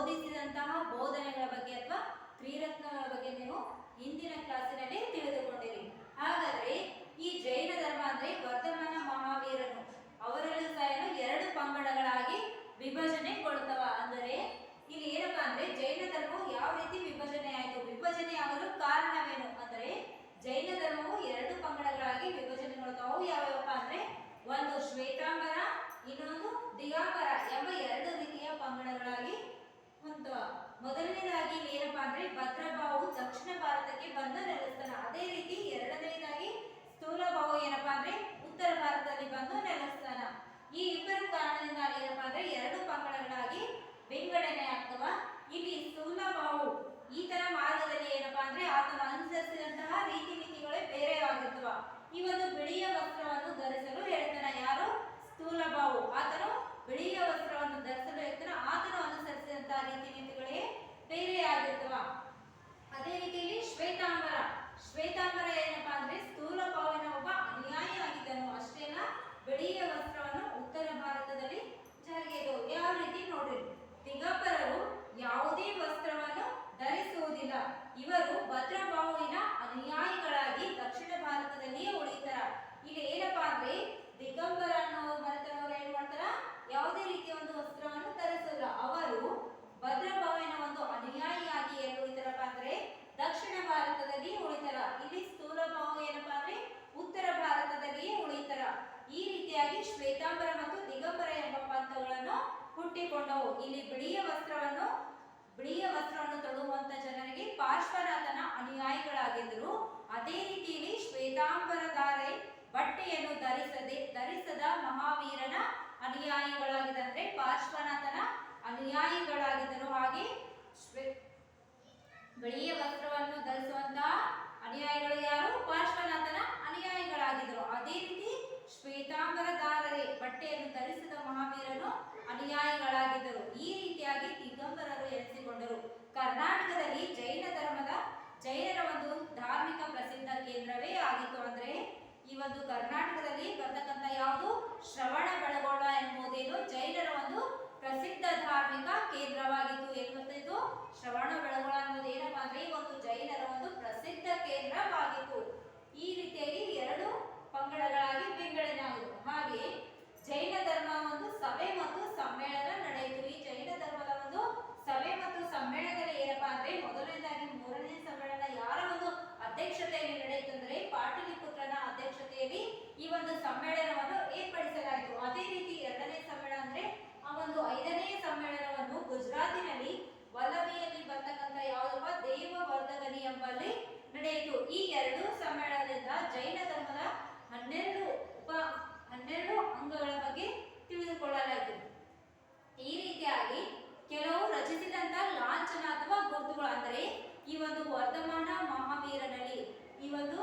ಬೋಧಿಸಿದಂತಹ ಬೋಧನೆಗಳ ಬಗ್ಗೆ ಅಥವಾ ತ್ರಿರತ್ನಗಳ ಬಗ್ಗೆ ನೀವು ಹಿಂದಿನ ಕ್ಲಾಸಿನಲ್ಲಿ ತಿಳಿದುಕೊಂಡಿರಿ. ಹಾಗಾದ್ರೆ ಈ ಜೈನ ಧರ್ಮ ಅಂದ್ರೆ ವರ್ಧಮಾನ ಮಹಾವೀರನು ಅವರಲ್ಲೂ ಸಹ ಎರಡು ಪಂಗಡಗಳಾಗಿ ವಿಭಜನೆಗೊಳ್ತವ. ಅಂದರೆ ಇಲ್ಲಿ ಏನಪ್ಪಾ ಅಂದ್ರೆ ಜೈನ ಧರ್ಮವು ಯಾವ ರೀತಿ ವಿಭಜನೆ ಆಯಿತು, ವಿಭಜನೆ ಆಗಲು ಕಾರಣವೇನು ಅಂದರೆ ಜೈನ ಧರ್ಮವು ಎರಡು ಪಂಗಡಗಳಾಗಿ ವಿಭಜನೆಗೊಳ್ತಾವು. ಯಾವ್ಯಾವಪ್ಪ ಅಂದ್ರೆ ಒಂದು ಶ್ವೇತಾಂಬರ, ಇನ್ನೊಂದು ದಿಗಂಬರ ಎಂಬ ಎರಡು ರೀತಿಯ ಪಂಗಡಗಳಾಗಿ ಹೊಂದುವ. ಮೊದಲನೇದಾಗಿ ಏನಪ್ಪಾ ಅಂದ್ರೆ ಭದ್ರಭಾವು ದಕ್ಷಿಣ ಭಾರತಕ್ಕೆ ಬಂದು ನೆಲೆಸ್ತಾನ. ಅದೇ ರೀತಿ ಎರಡನೇದಾಗಿ ಸ್ಥೂಲಭಾವು ಏನಪ್ಪಾ ಅಂದ್ರೆ ಉತ್ತರ ಭಾರತದಲ್ಲಿ ಬಂದು ನೆಲೆಸ್ತಾನ. ಈ ಇಬ್ಬರು ಕಾರಣದಿಂದ ಏನಪ್ಪಾ ಅಂದ್ರೆ ಎರಡು ಪಂಗಡಗಳಾಗಿ ವಿಂಗಡಣೆ ಆಗ್ತವ. ಇಲ್ಲಿ ಸ್ಥೂಲಭಾವು ಈತನ ಮಾರ್ಗದಲ್ಲಿ ಏನಪ್ಪಾ ಅಂದ್ರೆ ಆತನು ಅನುಸರಿಸಿದಂತಹ ರೀತಿ ನೀತಿಗಳೇ ಬೇರೆ ಆಗಿರ್ತವ. ಈ ಒಂದು ಬಿಳಿಯ ವಸ್ತ್ರವನ್ನು ಧರಿಸಲು ಹೇಳ್ತಾನ. ಯಾರು? ಸ್ಥೂಲಭಾವು. ಆತನು ಬಿಳಿಯ ವಸ್ತ್ರವನ್ನು ಧರಿಸಲು ಹೇಳ್ತಾನ. ಆತನು ಅನುಸರಿಸಿದಂತಹ ರೀತಿ ನೀತಿಗಳೇ ಬೇರೆ ಆಗಿರ್ತವ. ಅದೇ ರೀತಿಯಲ್ಲಿ ಶ್ವೇತಾಂಬರ. ಶ್ವೇತಾಂಬರ ಏನಪ್ಪಾ ಅಂದ್ರೆ ಸ್ಥೂಲಭಾವಿನ ಒಬ್ಬ ಅನುಯಾಯಿ ಆಗಿದ್ದನು. ಅಷ್ಟೇ ಅಲ್ಲ, ಬಿಳಿಯ ವಸ್ತ್ರವನ್ನು ಉತ್ತರ ಭಾರತದಲ್ಲಿ ಜಾರಿಗೆ ಇದ್ದವು. ಯಾವ ರೀತಿ ನೋಡ್ರಿ, ದಿಗಂಬರರು ಯಾವುದೇ ವಸ್ತ್ರವನ್ನು ಧರಿಸುವುದಿಲ್ಲ. ಇವರು ಭದ್ರಭಾವುವಿನ ಅನುಯಾಯಿಗಳಾಗಿ ದಕ್ಷಿಣ ಭಾರತದಲ್ಲಿಯೇ ಉಳಿತಾರ. ಇಲ್ಲಿ ಏನಪ್ಪಾ ಅಂದ್ರೆ ದಿಗಂಬರ ಅನ್ನೋ ಮನೆತನವರು ಏನ್ ಮಾಡ್ತಾರ, ಯಾವುದೇ ರೀತಿಯ ಒಂದು ವಸ್ತ್ರವನ್ನು ಧರಿಸಲ್ಲ. ಅವರು ಭದ್ರಭಾವಿನ ಒಂದು ಅನುಯಾಯಿಯಾಗಿ ಎಲ್ಲಿ ಉಳಿತಾರಪ್ಪ ಅಂದ್ರೆ ದಕ್ಷಿಣ ಭಾರತದಲ್ಲಿ ಉಳಿತಾರ. ಇಲ್ಲಿ ಸ್ಥೂಲಭಾವು ಏನಪ್ಪಾ ಅಂದ್ರೆ ಉತ್ತರ ಭಾರತದಲ್ಲಿಯೇ ಉಳಿತಾರ. ಈ ರೀತಿಯಾಗಿ ಶ್ವೇತಾಂಬರ ಮತ್ತು ದಿಗಂಬರ ಎಂಬ ಪಂಥಗಳನ್ನು ಹುಟ್ಟಿಕೊಂಡವು. ಇಲ್ಲಿ ಬಿಳಿಯ ವಸ್ತ್ರವನ್ನು ತೊಡುವಂತ ಜನರಿಗೆ ಪಾರ್ಶ್ವನಾಥನ ಅನುಯಾಯಿಗಳಾಗಿದ್ದರು. ಅದೇ ರೀತಿಯಲ್ಲಿ ಶ್ವೇತಾಂಬರಧಾರೆ ಬಟ್ಟೆಯನ್ನು ಧರಿಸದ ಮಹಾವೀರನ ಅನುಯಾಯಿಗಳಾಗಿದ್ದಂದ್ರೆ ಪಾರ್ಶ್ವನಾಥನ ಅನುಯಾಯಿಗಳಾಗಿದ್ದರು. ಹಾಗೆ ಬಿಳಿಯ ವಸ್ತ್ರವನ್ನು ಧರಿಸುವಂತಹ ಅನುಯಾಯಿಗಳು ಯಾರು? ಪಾರ್ಶ್ವನಾಥನ ಅನುಯಾಯಿಗಳಾಗಿದ್ದರು. ಅದೇ ರೀತಿ ಶ್ವೇತಾಂಬರಧಾರರೆ ಬಟ್ಟೆಯನ್ನು ಧರಿಸಿದ ಮಹಾವೀರನು ಅನುಯಾಯಿಗಳಾಗಿದ್ದರು. ಈ ರೀತಿಯಾಗಿ ದಿಗಂಬರರು ಎನಿಸಿಕೊಂಡರು. ಕರ್ನಾಟಕದಲ್ಲಿ ಜೈನರ ಒಂದು ಧಾರ್ಮಿಕ ಪ್ರಸಿದ್ಧ ಕೇಂದ್ರವೇ ಆಗಿತ್ತು. ಅಂದ್ರೆ ಈ ಒಂದು ಕರ್ನಾಟಕದಲ್ಲಿ ಬರ್ತಕ್ಕಂಥ ಯಾವುದು ಶ್ರವಣ ಬೆಳಗೊಳ ಎಂಬುದೇನು ಜೈನರ ಒಂದು ಪ್ರಸಿದ್ಧ ಧಾರ್ಮಿಕ ಕೇಂದ್ರವಾಗಿತ್ತು. ಏನು ಗೊತ್ತಿತ್ತು? ಶ್ರವಣ ಬೆಳಗೊಳ ಅನ್ನೋದು ಏನಪ್ಪಾ ಅಂದ್ರೆ ಈ ಒಂದು ಜೈನರ ಒಂದು ಪ್ರಸಿದ್ಧ ಕೇಂದ್ರವಾಗಿತ್ತು. ಈ ರೀತಿಯಾಗಿ ಎರಡು ಪಂಗಡಗಳಾಗಿ ವಿಂಗಡಣೆ ಆಗುವುದು. ಹಾಗೆ ಜೈನ ಧರ್ಮ ಒಂದು ಸಭೆ ಮತ್ತು ಸಮ್ಮೇಳನ ನಡೆಯಿತು. ಈ ಜೈನ ಧರ್ಮದ ಒಂದು ಸಭೆ ಮತ್ತು ಸಮ್ಮೇಳನದಲ್ಲಿ ಏನಪ್ಪಾ ಅಂದ್ರೆ ಮೊದಲನೇದಾಗಿ ಮೂರನೇ ಸಮ್ಮೇಳನ ಯಾರ ಒಂದು ಅಧ್ಯಕ್ಷತೆಯಲ್ಲಿ ನಡೆಯಿತು ಅಂದ್ರೆ ಪಾಟಲಿಪುತ್ರನ ಅಧ್ಯಕ್ಷತೆಯಲ್ಲಿ ಈ ಒಂದು ಸಮ್ಮೇಳನವನ್ನು ಏರ್ಪಡಿಸಲಾಯಿತು. ಅದೇ ರೀತಿ ಎರಡನೇ ಸಮ್ಮೇಳನ ಅಂದ್ರೆ ಆ ಒಂದು 5ನೇ ಸಮ್ಮೇಳನವನ್ನು ಗುಜರಾತಿನಲ್ಲಿ ವಲ್ಲಭಿಯಲ್ಲಿ ಬರ್ತಕ್ಕಂಥ ಯಾವುದಪ್ಪ ದೇವವರ್ಧಗನಿ ಎಂಬಲ್ಲಿ ನಡೆಯಿತು. ಈ ಎರಡು ಸಮ್ಮೇಳನದಿಂದ ಜೈನ ಧರ್ಮದ 12 ಅಂಗಗಳ ಬಗ್ಗೆ ತಿಳಿದುಕೊಳ್ಳಲಾಯಿತು. ಈ ರೀತಿಯಾಗಿ ಕೆಲವು ರಚಿಸಿದಂತ ಲಾಂಛನ ಅಥವಾ ಗುರುತುಗಳು ಅಂದರೆ ಈ ಒಂದು ವರ್ಧಮಾನ ಮಹಾವೀರನಲ್ಲಿ ಈ ಒಂದು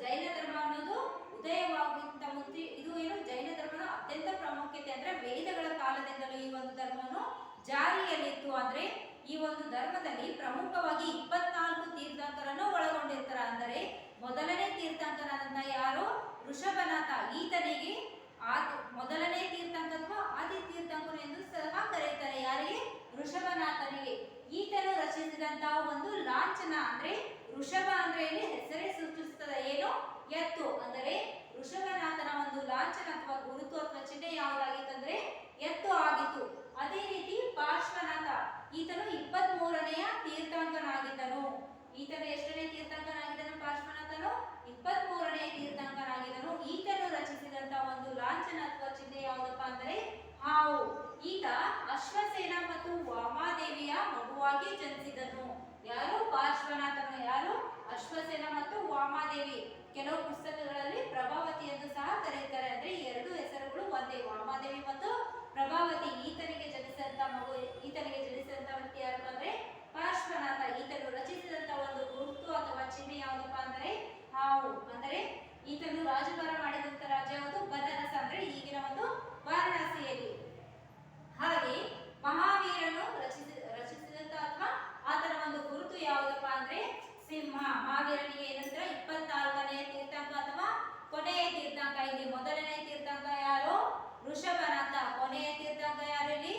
ಜೈನ ಧರ್ಮ ಅನ್ನೋದು ಉದಯವಾಗುವಂತ ಮುಂಚೆ ಇದು ಏನು ಜೈನ ಧರ್ಮದ ಅತ್ಯಂತ ಪ್ರಾಮುಖ್ಯತೆ ಅಂದ್ರೆ ವೇದಗಳ ಕಾಲದಿಂದಲೂ ಈ ಒಂದು ಧರ್ಮವನ್ನು ಜಾರಿಯಲ್ಲಿತ್ತು. ಅಂದ್ರೆ ಈ ಒಂದು ಧರ್ಮದಲ್ಲಿ ಪ್ರಮುಖವಾಗಿ 24 ತೀರ್ಥಂಕರನ್ನು ಒಳಗೊಂಡಿರ್ತಾರೆ. ಅಂದರೆ ಮೊದಲನೇ ತೀರ್ಥಂಕರನ್ನ ಯಾರು? ಋಷಭನಾಥ. ಈತನಿಗೆ ಮೊದಲನೇ ತೀರ್ಥಂಕ ಅಥವಾ ಆದಿ ತೀರ್ಥಂಕರು ಎಂದು ಸಹ ಕರೆಯುತ್ತಾರೆ. ಯಾರಿಗೆ? ಋಷಭನಾಥನಿಗೆ. ಈತನು ರಚಿಸಿದಂತಹ ಒಂದು ಲಾಂಛನ ಅಂದ್ರೆ ಋಷಭ ಅಂದ್ರೆ ಇಲ್ಲಿ ಹೆಸರೇ ಸೂಚಿಸುತ್ತದೆ. ಏನು? ಎತ್ತು. ಅಂದರೆ ಋಷಭನಾಥನ ಒಂದು ಲಾಂಛನ ಅಥವಾ ಗುರುತು ಅಥವಾ ಚಿಹ್ನೆ ಯಾವುದಾಗಿತ್ತಂದ್ರೆ ಎತ್ತು ಆಗಿತ್ತು. ಅದೇ ರೀತಿ ಪಾರ್ಶ್ವನಾಥ ಈತನು 23ನೇ ತೀರ್ಥಂಕನಾಗಿದ್ದನು. ಈತನು ಎಷ್ಟನೇ ತೀರ್ಥಂಕನಾಗಿದ್ದನು? ಪಾರ್ಶ್ವನಾಥನು 23ನೇ ತೀರ್ಥಂಕನಾಗಿದ್ದನು. ಈತನು ರಚಿಸಿದಂತಹ ಒಂದು ಲಾಂಛನ ಅಥವಾ ಚಿಹ್ನೆ ಯಾವುದಪ್ಪ ಅಂದರೆ ಹಾವು. ಈತ ಅಶ್ವಸೇನ ಮತ್ತು ವಾಮಾದೇವಿಯ ಮಗುವಾಗಿ ಜನಿಸಿದನು. ಯಾರು? ಪಾರ್ಶ್ವನಾಥನು. ಯಾರು? ಅಶ್ವಸೇನ ಮತ್ತು ವಾಮಾದೇವಿ. ಕೆಲವು ಪುಸ್ತಕಗಳಲ್ಲಿ ಪ್ರಭಾವತಿ ಎಂದು ಸಹ ಕರೆಯುತ್ತಾರೆ. ಅಂದ್ರೆ ಈ ಎರಡು ಹೆಸರುಗಳು ಒಂದೇ, ವಾಮಾದೇವಿ ಮತ್ತು ಪ್ರಭಾವತಿ. ಈತನಿಗೆ ಜನಿಸಿದಂತ ವ್ಯಕ್ತಿ ಯಾರು ಅಂದ್ರೆ ಪಾರ್ಶ್ವನಾಥ. ಈತನು ರಚಿಸಿದಂತ ಒಂದು ಗುರುತು ಅಥವಾ ಚಿಹ್ನೆ ಯಾವುದಪ್ಪ ಅಂದರೆ ಹಾವು. ಅಂದರೆ ಈತನು ರಾಜಭಾರ ಮಾಡಿದಂತ ರಾಜ್ಯ ಯಾವುದು? ಬನಾರಸ್. ಅಂದ್ರೆ ಈಗಿನ ಒಂದು ವಾರಣಾಸಿಯಲ್ಲಿ. ಹಾಗೆ ಮಹಾವೀರನು ರಚಿಸಿದಂತ ಅಥವಾ ಆತನ ಒಂದು ಗುರುತು ಯಾವುದಪ್ಪ ಅಂದ್ರೆ ಸಿಂಹ. ಮಹಾವೀರನಿಗೆ ಏನಂದ್ರೆ 24ನೇ ತೀರ್ಥಂಕ ಅಥವಾ ಕೊನೆಯ ತೀರ್ಥಂಕ. ಇಲ್ಲಿ ಮೊದಲನೇ ತೀರ್ಥಂಕ ಯಾರು? ಋಷಭನಾಥ. ಕೊನೆಯ ತೀರ್ಥಂಕ ಯಾರು? ಇಲ್ಲಿ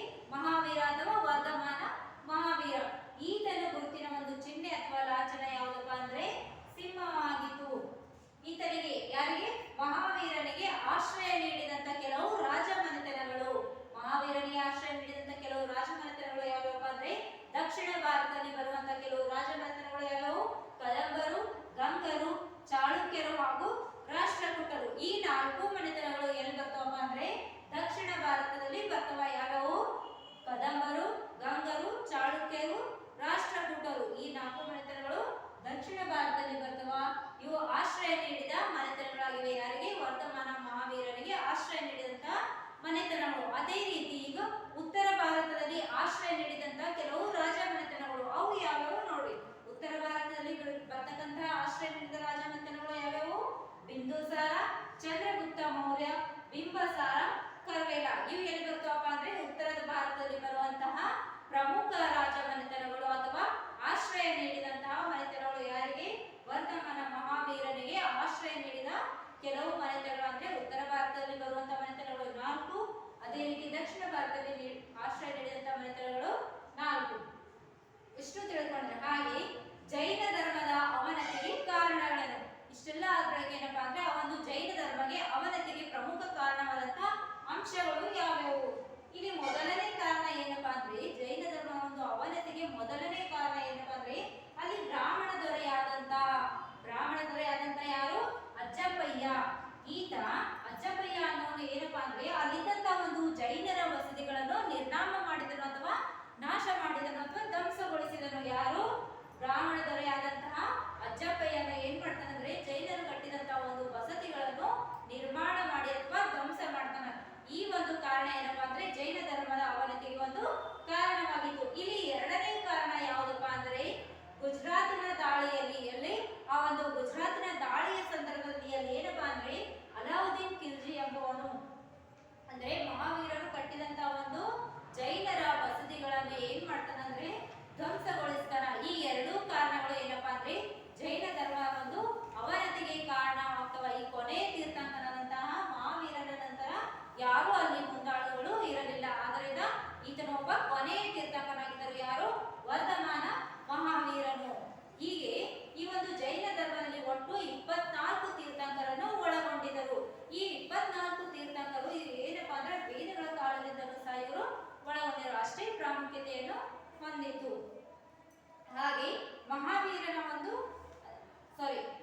ಹಾಗೆ ಮಹಾವೀರನ ಒಂದು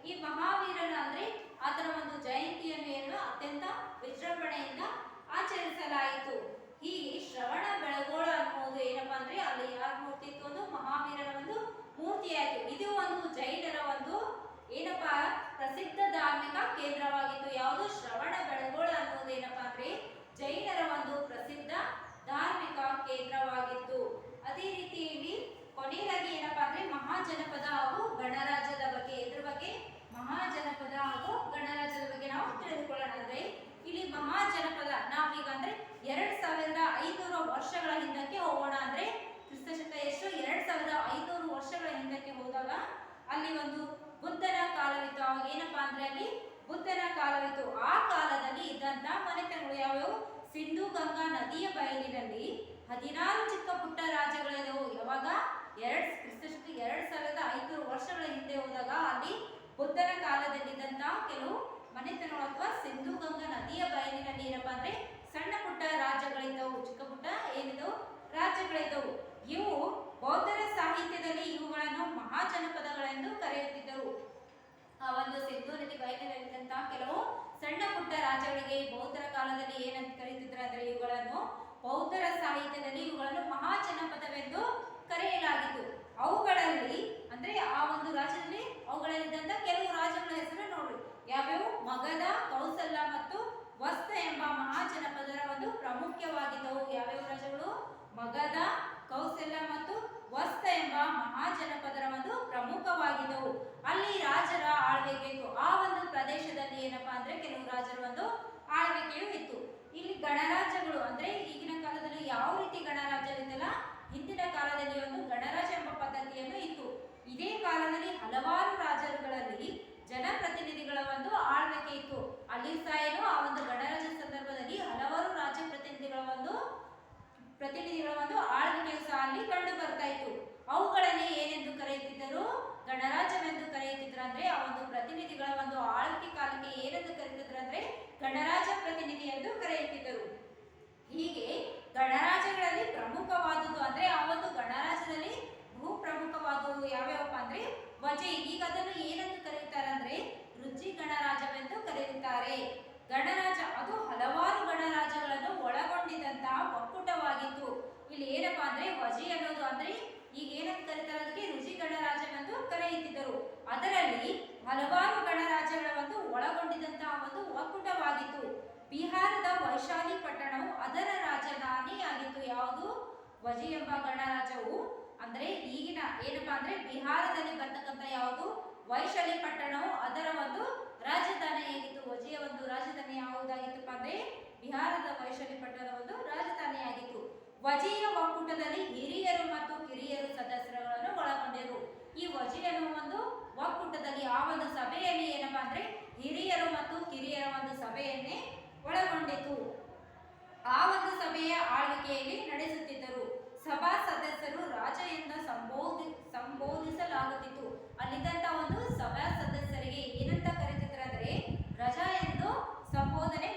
ಈ ಮಹಾವೀರನ ಅಂದ್ರೆ ಆತನ ಒಂದು ಜಯಂತಿಯನ್ನು ಏನು ಅತ್ಯಂತ ವಿಜೃಂಭಣೆಯಿಂದ ಆಚರಿಸಲಾಯಿತು. ಹೀಗೆ ಶ್ರವಣ ಬೆಳಗೋಳ ಅನ್ನೋದು ಏನಪ್ಪಾ ಅಂದ್ರೆ ಅಲ್ಲಿ ಯಾರ ಮೂರ್ತಿ ಇತ್ತು, ಒಂದು ಮಹಾವೀರನ ಒಂದು ಮೂರ್ತಿಯಾಯಿತು. ಇದು ಒಂದು ಜೈನರ ಒಂದು ಏನಪ್ಪಾ ಪ್ರಸಿದ್ಧ ಧಾರ್ಮಿಕ ಕೇಂದ್ರವಾಗಿತ್ತು. ಯಾವುದು ಶ್ರವಣ ಬೆಳಗೋಳ ಅನ್ನೋದು ಏನಪ್ಪಾ ಅಂದ್ರೆ ಜೈನರ ಒಂದು ಪ್ರಸಿದ್ಧ ಧಾರ್ಮಿಕ ಕೇಂದ್ರವಾಗಿತ್ತು. ಅದೇ ರೀತಿಯಲ್ಲಿ ಕೊನೆಯದಾಗಿ ಏನಪ್ಪಾ ಅಂದ್ರೆ ಮಹಾಜನಪದ ಹಾಗೂ ಗಣರಾಜ್ಯದ ಬಗ್ಗೆ, ಇದ್ರ ಬಗ್ಗೆ ಮಹಾಜನಪದ ಹಾಗೂ ಗಣರಾಜ್ಯದ ಬಗ್ಗೆ ನಾವು ತಿಳಿದುಕೊಳ್ಳೋಣ. ಅಂದ್ರೆ ಇಲ್ಲಿ ಮಹಾಜನಪದ ನಾವೀಗ ಅಂದ್ರೆ 2500 ವರ್ಷಗಳ ಹಿಂದಕ್ಕೆ ಹೋಗೋಣ. ಅಂದ್ರೆ ಕ್ರಿಸ್ತಶಕ ಎಷ್ಟು 2500 ವರ್ಷಗಳ ಹಿಂದಕ್ಕೆ ಹೋದಾಗ ಅಲ್ಲಿ ಒಂದು ಬುದ್ಧನ ಕಾಲವಿತ್ತು. ಅವಾಗ ಏನಪ್ಪಾ ಅಂದ್ರೆ ಅಲ್ಲಿ ಬುದ್ಧನ ಕಾಲವಿತ್ತು. ಆ ಕಾಲದಲ್ಲಿ ಇದ್ದಂತ ಮನೆತನಗಳು ಯಾವ್ಯಾವು, ಸಿಂಧು ಗಂಗಾ ನದಿಯ ಬಯಲಿನಲ್ಲಿ 16 ಚಿಕ್ಕ ಪುಟ್ಟ ರಾಜ್ಯಗಳಿದ್ದವು. ಯಾವಾಗ ಕ್ರಿಸ್ತಶಕ 2500 ವರ್ಷಗಳ ಹಿಂದೆ ಹೋದಾಗ ಅಲ್ಲಿ ಬುದ್ಧನ ಕಾಲದಲ್ಲಿದ್ದಂತ ಕೆಲವು ಮನೆತನಗಳು ಅಥವಾ ಸಿಂಧು ಗಂಗಾ ನದಿಯ ಬಯಲಿನಲ್ಲಿ ಏನಪ್ಪಾ ಅಂದ್ರೆ ಸಣ್ಣ ಪುಟ್ಟ ರಾಜ್ಯಗಳಿದ್ದವು, ಚಿಕ್ಕ ಪುಟ್ಟ ಏನಿದವು ರಾಜ್ಯಗಳಿದ್ದವು. ಇವು ಬೌದ್ಧರ ಸಾಹಿತ್ಯದಲ್ಲಿ ಇವುಗಳನ್ನು ಮಹಾಜನಪದಗಳೆಂದು ಕರೆಯುತ್ತಿದ್ದರು. ಆ ಒಂದು ಸಿಂಧು ನದಿ ಬಯಲಿನಲ್ಲಿದ್ದಂತಹ ಕೆಲವು ಸಣ್ಣ ಪುಟ್ಟ ರಾಜ್ಯಗಳಿಗೆ ಬೌದ್ಧರ ಕಾಲದಲ್ಲಿ ಏನಂತ ಕರೆಯುತ್ತಿದ್ರು ಅಂದ್ರೆ ಇವುಗಳನ್ನು ಬೌದ್ಧರ ಸಾಹಿತ್ಯದಲ್ಲಿ ಇವುಗಳನ್ನು ಮಹಾಜನಪದವೆಂದು ಕರೆಯಲಾಗಿತ್ತು. ಅವುಗಳಲ್ಲಿ ಅಂದ್ರೆ ಆ ಒಂದು ರಾಜ್ಯದಲ್ಲಿ ಅವುಗಳಲ್ಲಿದ್ದಂತ ಕೆಲವು ರಾಜ್ಯಗಳ ಹೆಸರು ನೋಡ್ರಿ ಯಾವ್ಯಾವು, ಮಗಧ, ಕೌಸಲ್ಯ ಮತ್ತು ವಸ್ತ ಎಂಬ ಮಹಾಜನಪದರ ಒಂದು ಪ್ರಾಮುಖ್ಯವಾಗಿದ್ದವು. ಯಾವ್ಯಾವ ರಾಜ್ಯಗಳು, ಮಗಧ, ಕೌಸಲ್ಯ ಮತ್ತು ವಸ್ತ ಎಂಬ ಮಹಾಜನಪದರ ಒಂದು ಪ್ರಮುಖವಾಗಿದ್ದವು. ಅಲ್ಲಿ ರಾಜರ ಆಳ್ವಿಕೆ ಇತ್ತು. ಆ ಒಂದು ಪ್ರದೇಶದಲ್ಲಿ ಏನಪ್ಪಾ ಅಂದ್ರೆ ಕೆಲವು ರಾಜರ ಒಂದು ಆಳ್ವಿಕೆಯು ಇತ್ತು. ಇಲ್ಲಿ ಗಣರಾಜ್ಯಗಳು ಅಂದ್ರೆ ಈಗಿನ ಕಾಲದಲ್ಲಿ ಯಾವ ರೀತಿ ಗಣರಾಜ್ಯವಿತ್ತಲ್ಲ, ಹಿಂದಿನ ಕಾಲದಲ್ಲಿ ಒಂದು ಗಣರಾಜ್ಯ ಎಂಬ ಪದ್ಧತಿಯನ್ನು ಇತ್ತು. ಇದೇ ಕಾಲದಲ್ಲಿ ಹಲವಾರು ರಾಜ್ಯಗಳಲ್ಲಿ ಜನಪ್ರತಿನಿಧಿಗಳ ಒಂದು ಆಳ್ವಿಕೆ ಇತ್ತು. ಅಲ್ಲಿ ಸಹ ಏನು ಆ ಒಂದು ಗಣರಾಜ್ಯ ಸಂದರ್ಭದಲ್ಲಿ ಹಲವಾರು ರಾಜ್ಯ ಪ್ರತಿನಿಧಿಗಳ ಒಂದು ಆಳ್ವಿಕೆಯು ಸಹ ಅಲ್ಲಿ ಕಂಡು ಬರ್ತಾ ಇತ್ತು. ಅವುಗಳನ್ನೇ ಏನೆಂದು ಕರೆಯುತ್ತಿದ್ದರು, ಗಣರಾಜ್ಯವೆಂದು ಕರೆಯುತ್ತಿದ್ರು. ಅಂದ್ರೆ ಆ ಒಂದು ಪ್ರತಿನಿಧಿಗಳ ಒಂದು ಆಳ್ವಿಕೆ ಕಾಲಕ್ಕೆ ಏನೆಂದು ಕರೆಯುತ್ತಿದ್ರು ಅಂದ್ರೆ ಗಣರಾಜ್ಯ ಪ್ರತಿನಿಧಿ ಎಂದು ಕರೆಯುತ್ತಿದ್ದರು. ಹೀಗೆ ಗಣರಾಜ್ಯಗಳಲ್ಲಿ ಪ್ರಮುಖವಾದುದು ಅಂದ್ರೆ ಆ ಒಂದು ಗಣರಾಜ್ಯದಲ್ಲಿ ಬಹು ಪ್ರಮುಖವಾದುದು ಯಾವ್ಯಾವಪ್ಪ ಅಂದ್ರೆ ವಜೆ. ಈಗ ಅದನ್ನು ಏನೆಂದು ಕರೆಯುತ್ತಾರೆ ಅಂದ್ರೆ ರುಚಿ ಗಣರಾಜ್ಯವೆಂದು ಕರೆಯುತ್ತಾರೆ. ಗಣರಾಜ್ಯ ಅದು ಹಲವಾರು ಗಣರಾಜ್ಯಗಳನ್ನು ಒಳಗೊಂಡಿದ್ದಂತಹ ಒಕ್ಕೂಟವಾಗಿತ್ತು. ಇಲ್ಲಿ ಏನಪ್ಪಾ ಅಂದ್ರೆ ವಜೆ ಅನ್ನೋದು ಅಂದ್ರೆ ಈಗ ಏನಂತ ಕರೀತಾರೆ, ಅದಕ್ಕೆ ರುಚಿ ಗಣರಾಜ್ಯವೆಂದು ಕರೆಯುತ್ತಿದ್ದರು. ಅದರಲ್ಲಿ ಹಲವಾರು ಗಣರಾಜ್ಯಗಳ ಒಂದು ಒಳಗೊಂಡಿದ್ದಂತಹ ಒಂದು ಒಕ್ಕೂಟವಾಗಿತ್ತು. ಬಿಹಾರದ ವೈಶಾಲಿ ಪಟ್ಟಣವು ಅದರ ರಾಜಧಾನಿಯಾಗಿತ್ತು. ಯಾವುದು, ವಜೆ ಎಂಬ ಗಣರಾಜ್ಯವು ಅಂದ್ರೆ ಈಗಿನ ಏನಪ್ಪಾ ಅಂದ್ರೆ ಬಿಹಾರದಲ್ಲಿ ಬರ್ತಕ್ಕಂಥ ಯಾವುದು ವೈಶಾಲಿ ಪಟ್ಟಣವು ಅದರ ಒಂದು ರಾಜಧಾನಿಯಾಗಿತ್ತು. ವಜೆಯ ಒಂದು ರಾಜಧಾನಿ ಯಾವುದಾಗಿತ್ತಪ್ಪ ಅಂದ್ರೆ ಬಿಹಾರದ ವೈಶಾಲಿ ಪಟ್ಟಣದ ಒಂದು ರಾಜಧಾನಿಯಾಗಿತ್ತು. ವಜೆಯ ಒಕ್ಕೂಟದಲ್ಲಿ ಹಿರಿಯರು ಮತ್ತು ಕಿರಿಯರು ಸದಸ್ಯರುಗಳನ್ನು ಒಳಗೊಂಡಿರು. ಈ ವಜೆ ಅನ್ನುವ ಒಂದು ಒಕ್ಕೂಟದಲ್ಲಿ ಆ ಒಂದು ಸಭೆಯಲ್ಲಿ ಏನಪ್ಪಾ ಅಂದ್ರೆ ಹಿರಿಯರು ಮತ್ತು ಕಿರಿಯರ ಒಂದು ಸಭೆಯನ್ನೇ ಒಳಗೊಂಡಿತು. ಆ ಒಂದು ಸಭೆಯ ಆಳ್ವಿಕೆಯಲ್ಲಿ ನಡೆಸುತ್ತಿದ್ದರು. ಸಭಾ ಸದಸ್ಯರು ರಾಜ ಎಂದು ಸಂಬೋಧಿಸಲಾಗುತ್ತಿತ್ತು. ಅಲ್ಲಿದ್ದಂತ ಒಂದು ಸಭಾ ಸದಸ್ಯರಿಗೆ ಏನಂತ ಕರೆಯುತ್ತಿದ್ರು ಅಂದ್ರೆ ರಜಾ ಎಂದು ಸಂಬೋಧನೆ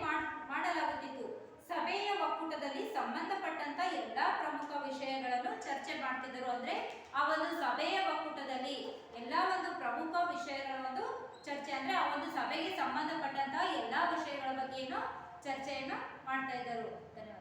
ಮಾಡಲಾಗುತ್ತಿತ್ತು. ಸಭೆಯ ಒಕ್ಕೂಟದಲ್ಲಿ ಸಂಬಂಧಪಟ್ಟಂತ ಎಲ್ಲಾ ಪ್ರಮುಖ ವಿಷಯಗಳನ್ನು ಚರ್ಚೆ ಮಾಡ್ತಿದ್ದರು. ಅಂದ್ರೆ ಆ ಒಂದು ಸಭೆಯ ಒಕ್ಕೂಟದಲ್ಲಿ ಎಲ್ಲಾ ಒಂದು ಪ್ರಮುಖ ವಿಷಯಗಳ ಒಂದು ಚರ್ಚೆ ಅಂದ್ರೆ ಆ ಒಂದು ಸಭೆಗೆ ಸಂಬಂಧಪಟ್ಟಂತ ಎಲ್ಲಾ ವಿಷಯಗಳ ಬಗ್ಗೆ ಚರ್ಚೆಯನ್ನು ಮಾಡ್ತಾ ಇದ್ದರು. ಧನ್ಯವಾದ.